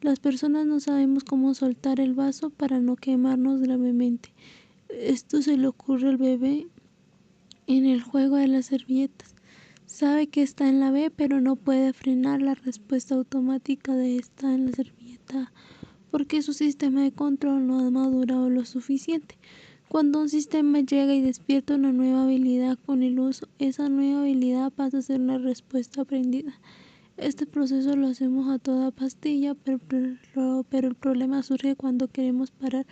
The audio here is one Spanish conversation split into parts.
Las personas no sabemos cómo soltar el vaso para no quemarnos gravemente. Esto se le ocurre al bebé en el juego de las servilletas. Sabe que está en la B, pero no puede frenar la respuesta automática de está en la servilleta A, porque su sistema de control no ha madurado lo suficiente. Cuando un sistema llega y despierta una nueva habilidad con el uso, esa nueva habilidad pasa a ser una respuesta aprendida. Este proceso lo hacemos a toda pastilla, pero el problema surge cuando queremos parar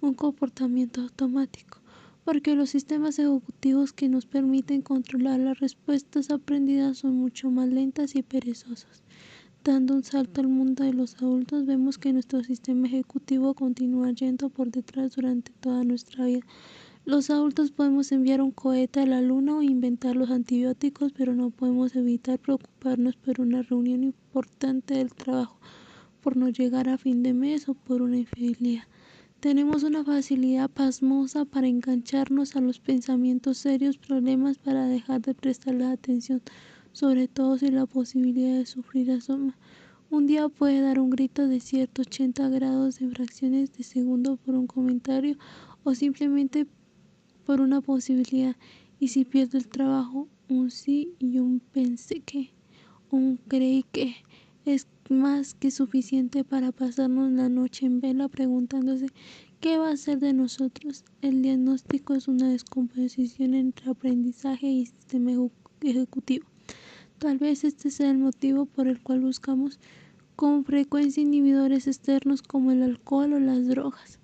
un comportamiento automático, porque los sistemas ejecutivos que nos permiten controlar las respuestas aprendidas son mucho más lentas y perezosos. Dando un salto al mundo de los adultos, vemos que nuestro sistema ejecutivo continúa yendo por detrás durante toda nuestra vida. Los adultos podemos enviar un cohete a la luna o inventar los antibióticos, pero no podemos evitar preocuparnos por una reunión importante del trabajo, por no llegar a fin de mes o por una infidelidad. Tenemos una facilidad pasmosa para engancharnos a los pensamientos serios, problemas para dejar de prestarles atención, sobre todo si la posibilidad de sufrir asoma. Un día puede dar un grito de 180 grados en fracciones de segundo por un comentario o simplemente por una posibilidad, y si pierdo el trabajo, un sí y un pensé que, un creí que, es más que suficiente para pasarnos la noche en vela preguntándose ¿qué va a ser de nosotros? El diagnóstico es una descomposición entre aprendizaje y sistema ejecutivo. Tal vez este sea el motivo por el cual buscamos con frecuencia inhibidores externos como el alcohol o las drogas.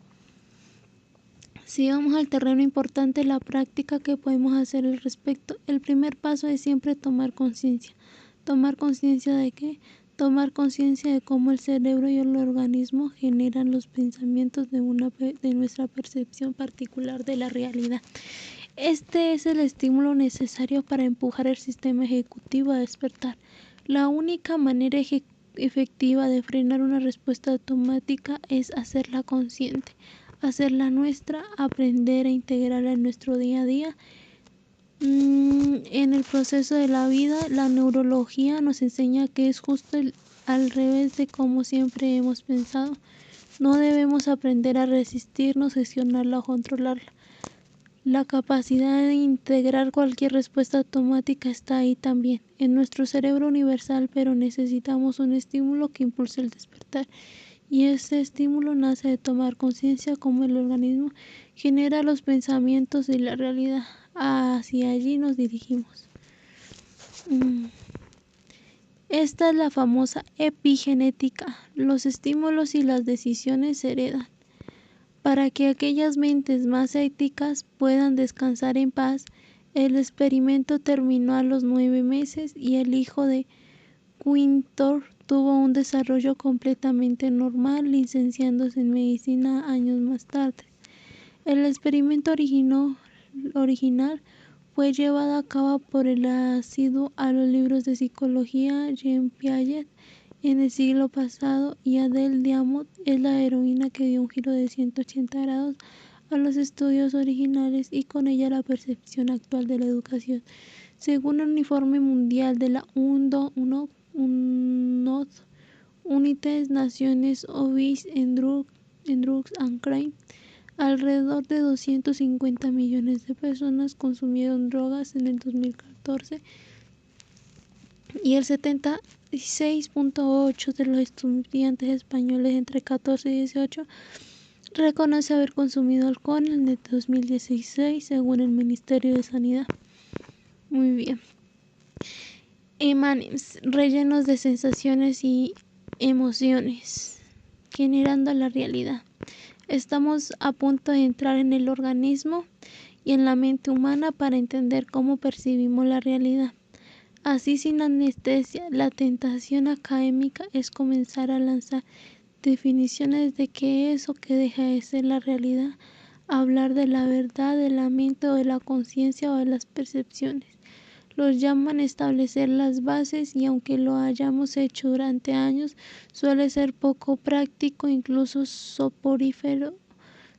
Sigamos al terreno importante la práctica que podemos hacer al respecto. El primer paso es siempre tomar conciencia. ¿Tomar conciencia de qué? Tomar conciencia de cómo el cerebro y el organismo generan los pensamientos de nuestra percepción particular de la realidad. Este es el estímulo necesario para empujar el sistema ejecutivo a despertar. La única manera efectiva de frenar una respuesta automática es hacerla consciente, hacerla nuestra, aprender a integrarla en nuestro día a día. En el proceso de la vida, la neurología nos enseña que es justo al revés de como siempre hemos pensado. No debemos aprender a resistirnos, gestionarla o controlarla. La capacidad de integrar cualquier respuesta automática está ahí también, en nuestro cerebro universal, pero necesitamos un estímulo que impulse el despertar. Y ese estímulo nace de tomar conciencia cómo el organismo genera los pensamientos y la realidad. Hacia allí nos dirigimos. Esta es la famosa epigenética. Los estímulos y las decisiones se heredan. Para que aquellas mentes más éticas puedan descansar en paz, el experimento terminó a los 9 meses y el hijo de Quintor tuvo un desarrollo completamente normal, licenciándose en medicina años más tarde. El experimento original fue llevado a cabo por el asiduo a los libros de psicología Jean Piaget en el siglo pasado, y Adele Diamond es la heroína que dio un giro de 180 grados a los estudios originales y con ella la percepción actual de la educación. Según el informe mundial de la United Nations Office on Drugs and Crime, alrededor de 250 millones de personas consumieron drogas en el 2014 y el 76.8% de los estudiantes españoles entre 14 y 18 reconoce haber consumido alcohol en el 2016, según el Ministerio de Sanidad. Muy bien. M&M's, rellenos de sensaciones y emociones, generando la realidad. Estamos a punto de entrar en el organismo y en la mente humana para entender cómo percibimos la realidad. Así, sin anestesia, la tentación académica es comenzar a lanzar definiciones de qué es o qué deja de ser la realidad, hablar de la verdad, de la mente o de la conciencia o de las percepciones. Los llaman establecer las bases y aunque lo hayamos hecho durante años, suele ser poco práctico, incluso soporífero,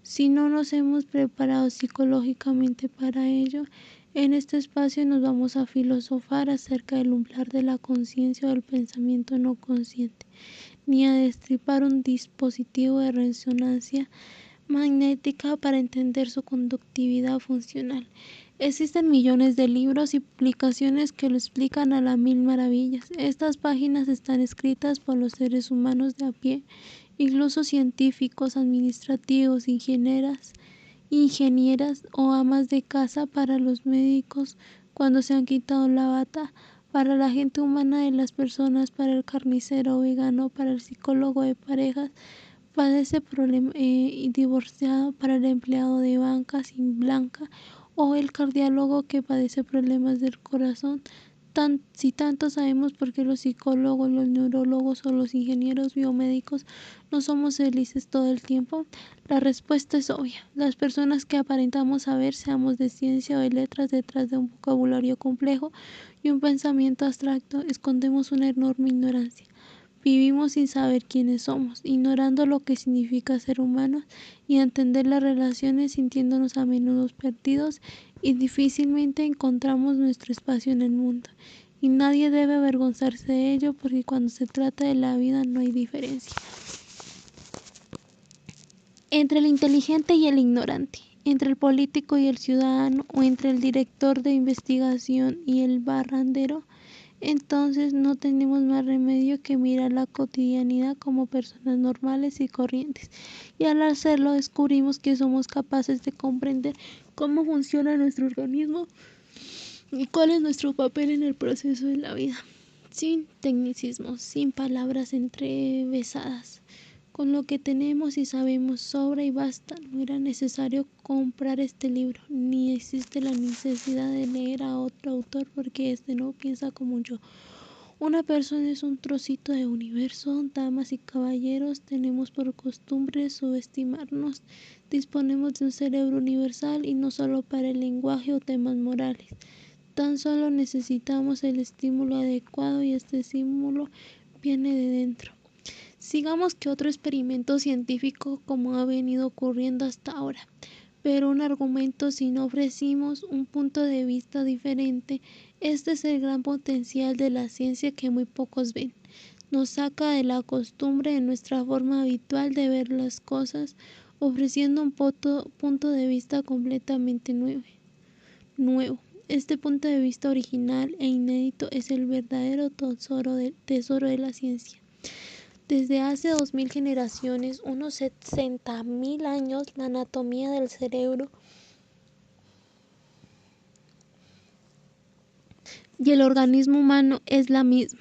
si no nos hemos preparado psicológicamente para ello. En este espacio nos vamos a filosofar acerca del umbral de la conciencia o del pensamiento no consciente. ni a destripar un dispositivo de resonancia magnética para entender su conductividad funcional. Existen millones de libros y publicaciones que lo explican a las mil maravillas. Estas páginas están escritas por los seres humanos de a pie, incluso científicos, administrativos, ingenieras o amas de casa, para los médicos cuando se han quitado la bata, para la gente humana de las personas, para el carnicero vegano, para el psicólogo de parejas, padece problema divorciado, para el empleado de banca sin blanca o el cardiólogo que padece problemas del corazón. Si tanto sabemos por qué los psicólogos, los neurólogos o los ingenieros biomédicos no somos felices todo el tiempo, la respuesta es obvia. Las personas que aparentamos saber, seamos de ciencia o de letras, detrás de un vocabulario complejo y un pensamiento abstracto, escondemos una enorme ignorancia. Vivimos sin saber quiénes somos, ignorando lo que significa ser humanos y entender las relaciones, sintiéndonos a menudo perdidos y difícilmente encontramos nuestro espacio en el mundo. Y nadie debe avergonzarse de ello, porque cuando se trata de la vida no hay diferencia entre el inteligente y el ignorante, entre el político y el ciudadano, o entre el director de investigación y el barrandero. Entonces no tenemos más remedio que mirar la cotidianidad como personas normales y corrientes, y al hacerlo descubrimos que somos capaces de comprender cómo funciona nuestro organismo y cuál es nuestro papel en el proceso de la vida, sin tecnicismos, sin palabras entrevesadas. Con lo que tenemos y sabemos sobra y basta. No era necesario comprar este libro, ni existe la necesidad de leer a otro autor porque este no piensa como yo. Una persona es un trocito de universo. Damas y caballeros, tenemos por costumbre subestimarnos. Disponemos de un cerebro universal y no solo para el lenguaje o temas morales. Tan solo necesitamos el estímulo adecuado, y este estímulo viene de dentro. Sigamos que otro experimento científico, como ha venido ocurriendo hasta ahora, pero un argumento si no ofrecimos un punto de vista diferente. Este es el gran potencial de la ciencia que muy pocos ven. Nos saca de la costumbre, de nuestra forma habitual de ver las cosas, ofreciendo un punto de vista completamente nuevo. Este punto de vista original e inédito es el verdadero tesoro de la ciencia. Desde hace 2000 generaciones, unos 60.000 años, la anatomía del cerebro y el organismo humano es la misma.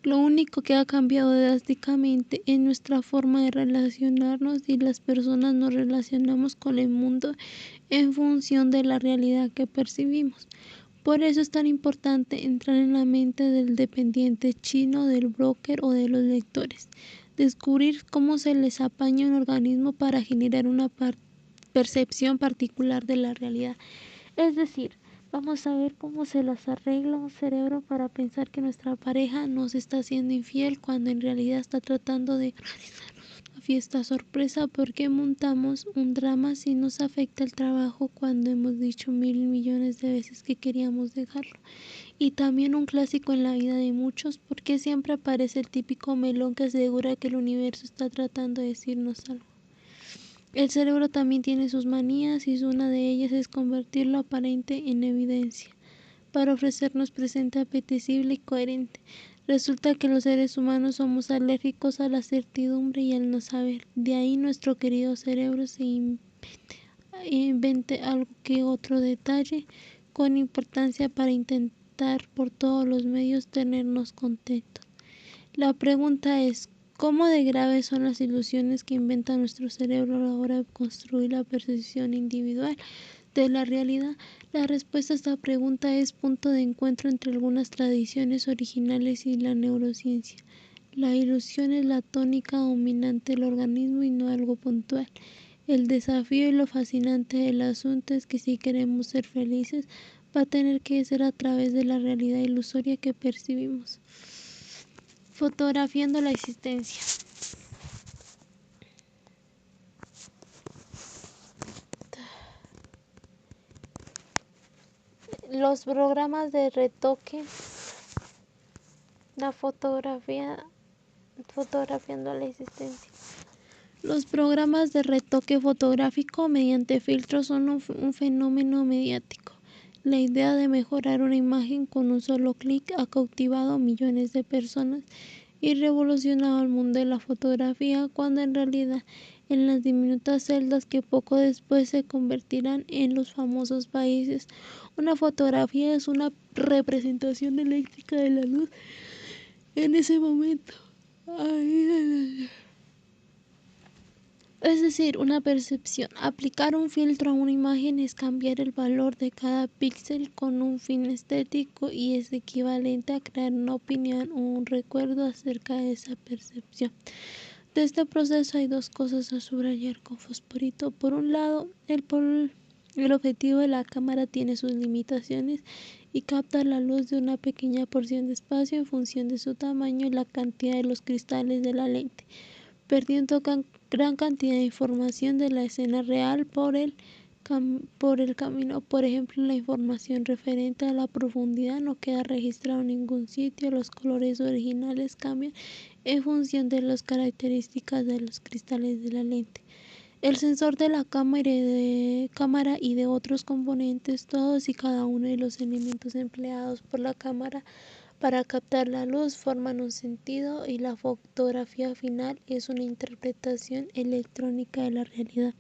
Lo único que ha cambiado drásticamente es nuestra forma de relacionarnos, y las personas nos relacionamos con el mundo en función de la realidad que percibimos. Por eso es tan importante entrar en la mente del dependiente chino, del broker o de los lectores. Descubrir cómo se les apaña un organismo para generar una percepción particular de la realidad. Es decir, vamos a ver cómo se las arregla un cerebro para pensar que nuestra pareja nos está siendo infiel cuando en realidad está tratando de realizarnos una fiesta sorpresa. ¿Por qué montamos un drama si nos afecta el trabajo cuando hemos dicho 1000 millones de veces que queríamos dejarlo? Y también un clásico en la vida de muchos, porque siempre aparece el típico melón que asegura que el universo está tratando de decirnos algo. El cerebro también tiene sus manías, y una de ellas es convertir lo aparente en evidencia, para ofrecernos presente apetecible y coherente. Resulta que los seres humanos somos alérgicos a la certidumbre y al no saber. De ahí nuestro querido cerebro se invente algo que otro detalle con importancia para intentar por todos los medios tenernos contentos. La pregunta es: ¿cómo de graves son las ilusiones que inventa nuestro cerebro a la hora de construir la percepción individual de la realidad? La respuesta a esta pregunta es punto de encuentro entre algunas tradiciones originales y la neurociencia. La ilusión es la tónica dominante del organismo y no algo puntual. El desafío y lo fascinante del asunto es que si queremos ser felices, va a tener que ser a través de la realidad ilusoria que percibimos. Fotografiando la existencia. Los programas de retoque La fotografía, fotografiando la existencia. Los programas de retoque fotográfico mediante filtros son un fenómeno mediático. La idea de mejorar una imagen con un solo clic ha cautivado a millones de personas y revolucionado el mundo de la fotografía, cuando en realidad en las diminutas celdas que poco después se convertirán en los famosos países. Una fotografía es una representación eléctrica de la luz en ese momento. Es decir, una percepción. Aplicar un filtro a una imagen es cambiar el valor de cada píxel con un fin estético y es equivalente a crear una opinión o un recuerdo acerca de esa percepción. De este proceso hay dos cosas a subrayar con fosforito. Por un lado, el objetivo de la cámara tiene sus limitaciones y capta la luz de una pequeña porción de espacio en función de su tamaño y la cantidad de los cristales de la lente, perdiendo gran cantidad de información de la escena real por el camino. Por ejemplo, la información referente a la profundidad no queda registrada en ningún sitio. Los colores originales cambian en función de las características de los cristales de la lente. El sensor de la cámara y de otros componentes, todos y cada uno de los elementos empleados por la cámara para captar la luz forman un sentido, y la fotografía final es una interpretación electrónica de la realidad.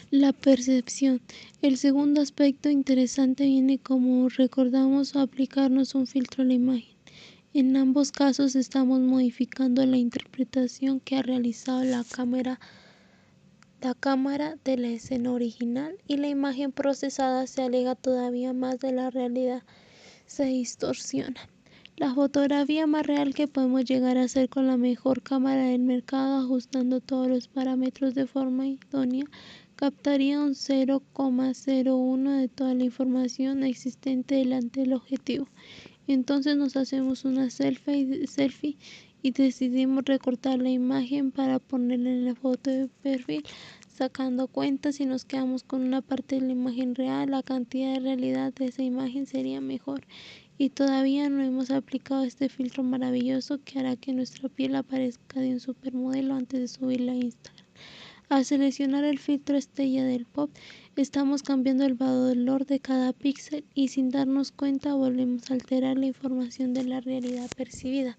La percepción. El segundo aspecto interesante viene como recordamos o aplicarnos un filtro a la imagen. En ambos casos estamos modificando la interpretación que ha realizado la cámara de la escena original, y la imagen procesada se aleja todavía más de la realidad, se distorsiona. La fotografía más real que podemos llegar a hacer con la mejor cámara del mercado, ajustando todos los parámetros de forma idónea, captaría un 0,01 de toda la información existente delante del objetivo. Entonces nos hacemos una selfie y decidimos recortar la imagen para ponerla en la foto de perfil, sacando cuentas. Si nos quedamos con una parte de la imagen real, la cantidad de realidad de esa imagen sería mejor. Y todavía no hemos aplicado este filtro maravilloso que hará que nuestra piel aparezca de un supermodelo antes de subirla a Instagram. Al seleccionar el filtro estrella del pop, estamos cambiando el valor de cada píxel y sin darnos cuenta volvemos a alterar la información de la realidad percibida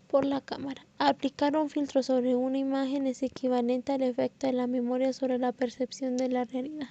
por la cámara. Aplicar un filtro sobre una imagen es equivalente al efecto de la memoria sobre la percepción de la realidad.